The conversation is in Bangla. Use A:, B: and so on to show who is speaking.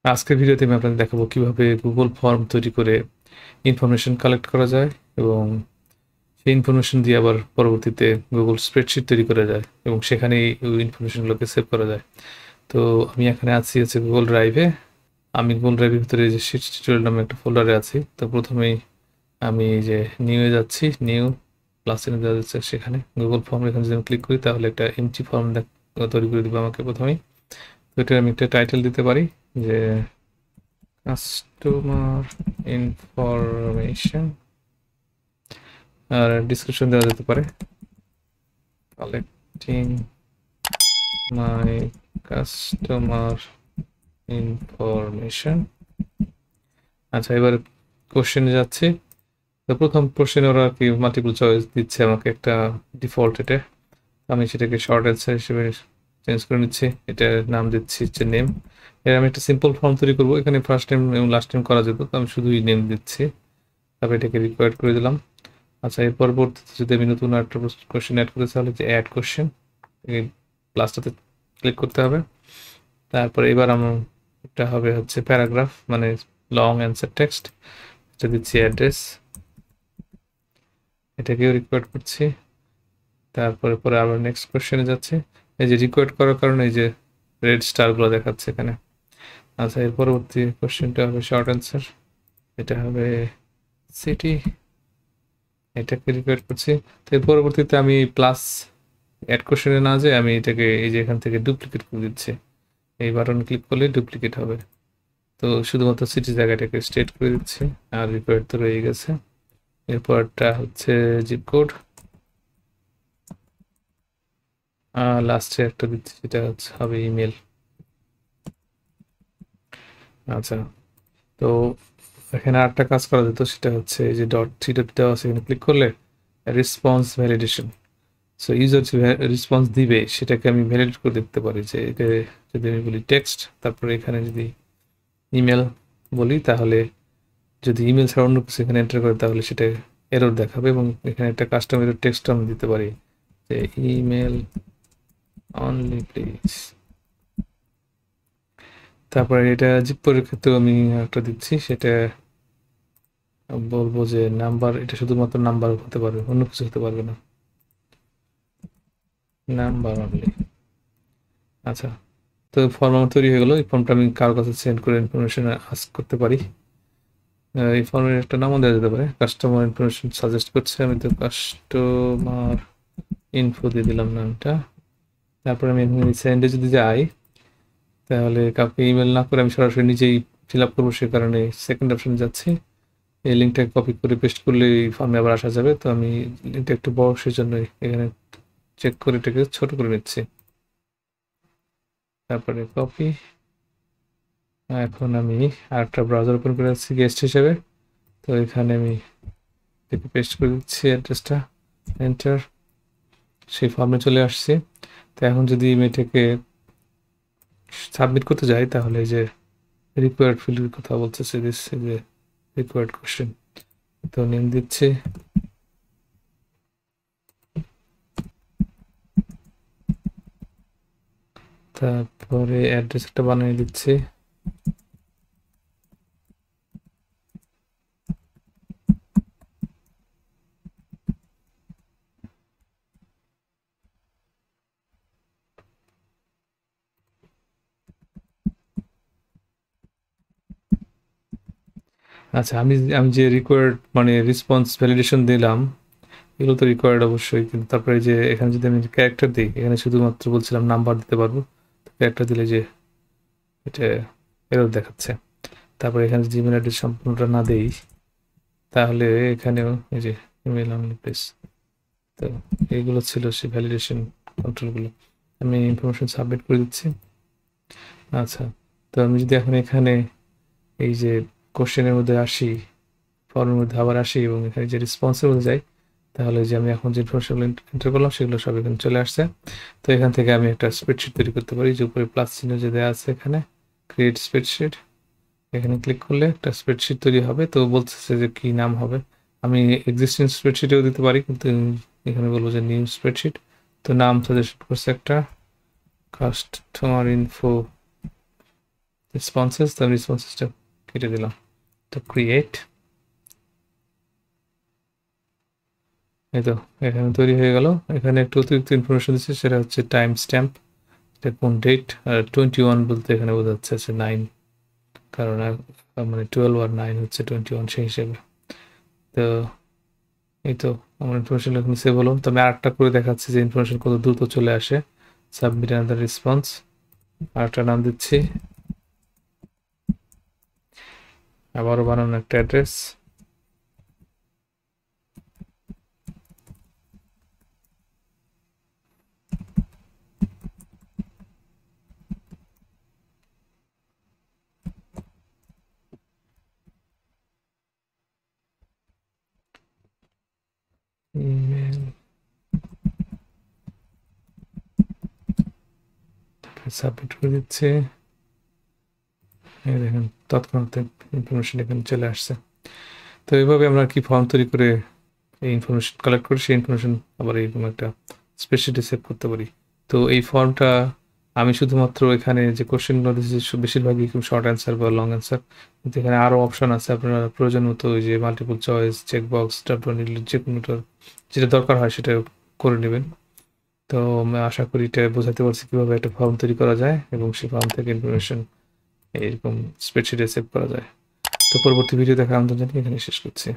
A: আজকের ভিডিওতে আমি আপনাদের দেখাবো কিভাবে গুগল ফর্ম তৈরি করে ইনফরমেশন কালেক্ট করা যায় এবং সেই ইনফরমেশন দিয়ে আবার পরবর্তীতে গুগল স্প্রেডশিট তৈরি করা যায় এবং সেখানেই ওই ইনফরমেশনগুলোকে সেভ করা যায়। তো আমি এখানে আছি হচ্ছে গুগল ড্রাইভে। আমি গুগল ড্রাইভের ভিতরে যে শিট টিউটোরিয়াল নামে একটা ফোল্ডারে আছি। তো প্রথমেই আমি এই যে নিউয়ে যাচ্ছি, নিউ প্লাস চিহ্ন দেওয়া যাচ্ছে, সেখানে গুগল ফর্ম এখানে যদি আমি ক্লিক করি তাহলে একটা এমটি ফর্ম তৈরি করে দিবে আমাকে প্রথমেই। তো এটা আমি একটা টাইটেল দিতে পারি যে কাস্টমার ইনফরমেশন, আর ডিসক্রিপশন দেওয়া যেতে পারে কালেক্টিং মাই কাস্টমার ইনফরমেশন। আচ্ছা, এবার কোশ্চেনে যাচ্ছি। তো প্রথম কোশ্চেনে ওরা কি মাল্টিপল চয়েস দিচ্ছে আমাকে একটা ডিফল্ট, এটা আমি সেটাকে শর্ট অ্যান্সার হিসেবে চেঞ্জ করে নিচ্ছি। এটার নাম দিচ্ছি হচ্ছে নেম। এর আমি একটা সিম্পল ফর্ম তৈরি করবো, এখানে ফার্স্ট নেম এবং লাস্ট নেম করা যেত, তো আমি শুধুই নেম দিচ্ছি। তারপর এটাকে রিকোয়ার্ড করে দিলাম। আচ্ছা, এর পরবর্তীতে যদি আমি নতুন একটা কোশ্চেন অ্যাড করতে তাহলে যে অ্যাড কোশ্চেন, এই প্লাসটাতে ক্লিক করতে হবে। তারপরে এবার আমার এটা হবে হচ্ছে প্যারাগ্রাফ, মানে লং অ্যান্সার টেক্সট। এটা দিচ্ছি অ্যাড্রেস, এটাকেও রিকোয়ার্ড করছি। তারপরে পরে আবার নেক্সট কোশ্চেনে যাচ্ছে। এই যে রিকোয়ার্ড করার কারণে এই যে রেড স্টারগুলো দেখাচ্ছে এখানে। আচ্ছা, এর পরবর্তী কোশ্চেনটা হবে শর্ট অ্যান্সার, এটা হবে সিটি, এটাকে রিকোয়ার্ড করছি। তো এর পরবর্তীতে আমি প্লাস অ্যাড কোশ্চেনে না যে আমি এটাকে এই যে এখান থেকে ডুপ্লিকেট করে দিচ্ছি, এই বাটনে ক্লিক করলে ডুপ্লিকেট হবে। তো শুধুমাত্র সিটি জায়গাটাকে স্ট্রেট করে দিচ্ছি, আর রিকোয়ার্ড তো রয়ে গেছে। এরপরটা হচ্ছে জিপ কোড, লাস্টে একটা দিচ্ছি, সেটা হচ্ছে হবে ইমেল। আচ্ছা, তো এখানে আরেকটা কাজ করা যেত, সেটা হচ্ছে এই যে ডট থ্রি ডট দেওয়া আছে, এখানে ক্লিক করলে রেসপন্স ভ্যালিডেশন। সো ইউজার যে রেসপন্স দিবে সেটাকে আমি ভ্যালিডেট করে দেখতে পারি, যে এটা যদি আমি বলি টেক্সট, তারপরে এখানে যদি ইমেল বলি, তাহলে যদি ইমেল ছাড়া অন্য কিছু এখানে এন্টার করে তাহলে সেটা এরর দেখাবে, এবং এখানে একটা কাস্টমার টেক্সট আমি দিতে পারি যে ইমেল অনলি প্লিজ। তারপরে এটা জিপ পরীক্ষার ক্ষেত্রেও আমি একটা দিচ্ছি, সেটা বলবো যে নাম্বার, এটা শুধুমাত্র নাম্বার হতে পারবে, অন্য কিছু হতে পারবে না, নাম্বার অনলি। আচ্ছা, তো ফর্ম আমার তৈরি হয়ে গেলো। এই ফর্মটা আমি কারোর কাছে সেন্ড করে ইনফরমেশন আস্ক করতে পারি। এই ফর্মের একটা নামও দেওয়া যেতে পারে, কাস্টমার ইনফরমেশন সাজেস্ট করছে, আমি তো কাস্টমার ইনফো দিয়ে দিলাম নামটা। তারপরে আমি সেন্ডে যদি যাই তাহলে কাউকে ইমেল না করে আমি সরাসরি নিজেই ফিল আপ করবো, সে কারণে সেকেন্ড অপশনে যাচ্ছি। এই লিঙ্কটা কপি করে পেস্ট করলে এই ফর্মে আবার আসা যাবে। তো আমি লিঙ্কটা একটু বড়, সেজন্য এখানে চেক করে এটাকে ছোট করে নিচ্ছি, তারপরে কপি। এখন আমি আরেকটা ব্রাউজার ওপেন করে যাচ্ছি গেস্ট হিসেবে। তো এখানে আমি এটাকে পেস্ট করে দিচ্ছি অ্যাড্রেসটা, এন্টার, সেই ফর্মে চলে আসছে। তো এখন যদি আমি এটাকে সাবমিট করতে যাই তাহলে এই যে রিকোয়ার্ড ফিল্ডের কথা বলতেছে, দিচ্ছে যে রিকোয়ার্ড কোশ্চেন, তো নেম দিচ্ছি, তারপরে অ্যাড্রেস একটা বানিয়ে দিচ্ছি। আচ্ছা, আমি আমি যে রিকোয়ার্ড মানে রেসপন্স ভ্যালিডেশন দিলাম, এগুলো তো রিকোয়ার্ড অবশ্যই, কিন্তু তারপরে যে এখানে যদি আমি ক্যারেক্টার দিই, এখানে শুধুমাত্র বলছিলাম নাম্বার দিতে পারবো, ক্যারেক্টার দিলে যে এটা এরর দেখাচ্ছে। তারপরে এখানে যদি ইমেল অ্যাড্রেস সম্পূর্ণটা না দেই তাহলে এখানেও এই যে ইমেল অনলি প্লিজ। তো এইগুলো ছিল সেই ভ্যালিডেশন কন্ট্রোলগুলো, আমি ইনফরমেশন সাবমিট করে দিচ্ছি। আচ্ছা, তো আমি যদি এখন এখানে এই যে কোশ্চেনের মধ্যে আসি, ফর্মের মধ্যে আবার আসি এবং এখানে যে রেসপন্সের মধ্যে যাই, তাহলে যে আমি এখন যে ইনফরমেশনগুলো এন্টার করলাম সেগুলো সব এখানে চলে আসছে। তো এখান থেকে আমি একটা স্প্রেডশিট তৈরি করতে পারি, যে উপরে প্লাস চিহ্ন যে দেওয়া আছে এখানে ক্রিয়েট স্প্রেডশিট, এখানে ক্লিক করলে একটা স্প্রেডশিট তৈরি হবে। তো বলতেছে যে কি নাম হবে, আমি এক্সিস্টিং স্প্রেডশিটেও দিতে পারি, কিন্তু এখানে বলবো যে নিউ স্প্রেডশিট। তো নাম সাজেস্ট করছে একটা কাস্টমার ইনফো রেসপন্সেস, তো আমি রেসপন্সেসটা কেটে দিলাম। তো ক্রিয়েট, এই তো এখানে তৈরি হয়ে গেল। এখানে একটু অতিরিক্ত ইনফরমেশন দিচ্ছে, সেটা হচ্ছে টাইম স্ট্যাম্প, এটা কোন ডেট, আর 21 বলতে এখানে বোঝাচ্ছে আছে 9, কারণ মানে 12 আর 9 হচ্ছে 21 সেই হিসেবে। তো এই তো আমার ইনফরমেশন এখানে সেভ হলো। তো আমি আরেকটা করে দেখাচ্ছি যে ইনফরমেশন কত দ্রুত চলে আসে। সাবমিট আনাদার রেসপন্স, আরেকটা নাম দিচ্ছি, আবারও বানানো একটা অ্যাড্রেস, ইমেল, সাবমিট করে দিচ্ছি। এই দেখেন তৎক্ষণাৎ ইনফরমেশন এখানে চলে আসছে। তো এইভাবে আমরা কি ফর্ম তৈরি করে এই ইনফরমেশন কালেক্ট করে সেই ইনফরমেশন আবার এরকম একটা স্প্রেডশিটে সেভ করতে পারি। তো এই ফর্মটা আমি শুধুমাত্র এখানে যে কোশ্চেনগুলো দিয়েছি বেশিরভাগই শর্ট অ্যান্সার বা লং অ্যান্সার, কিন্তু এখানে আরও অপশন আছে, আপনারা প্রয়োজন মতো ওই যে মাল্টিপল চয়েস, চেকবক্স, তারপর যে কোনোটা যেটা দরকার হয় সেটা করে নেবেন। তো আমি আশা করি এটা বোঝাতে পারছি কীভাবে একটা ফর্ম তৈরি করা যায় এবং সেই ফর্ম থেকে ইনফরমেশন এরকম স্প্রেডশিটে সেভ করা যায়। তো পরবর্তী ভিডিও দেখা আমন্ত্রণ জানিয়ে এখানে শেষ করছি।